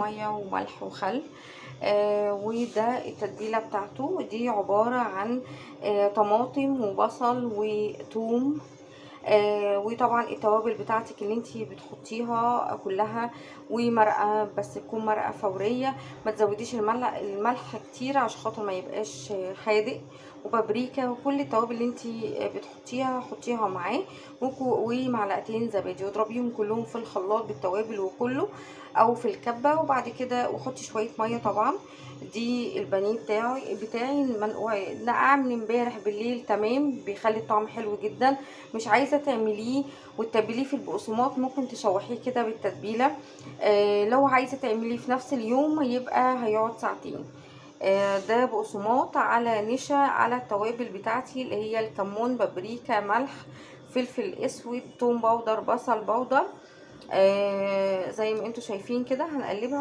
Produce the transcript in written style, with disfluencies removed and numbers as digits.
ميه وملح وخل. وده التتبيله بتاعته، دي عباره عن طماطم وبصل وثوم. وطبعا التوابل بتاعتك اللي انتي بتحطيها كلها، ومرقه بس تكون مرقه فوريه، ما تزوديش الملح كتير عشان خاطر ما يبقاش حادق، وبابريكا وكل التوابل اللي انتي بتحطيها حطيها معاه، ومعلقتين زبادي، واضربيهم كلهم في الخلاط بالتوابل وكله او في الكبه. وبعد كده وحطي شويه ميه طبعا. دي البانيه بتاعي منقوع نقع من امبارح بالليل، تمام، بيخلي الطعم حلو جدا. مش عايزه تعمليه وتتبليه في البقسماط، ممكن تشوحيه كده بالتتبيله. لو عايزه تعمليه في نفس اليوم يبقى هيقعد ساعتين. ده بقسماط على نشا على التوابل بتاعتي اللي هي الكمون، بابريكا، ملح، فلفل اسود، توم باودر، بصل باودر. زي ما انتوا شايفين كده هنقلبها.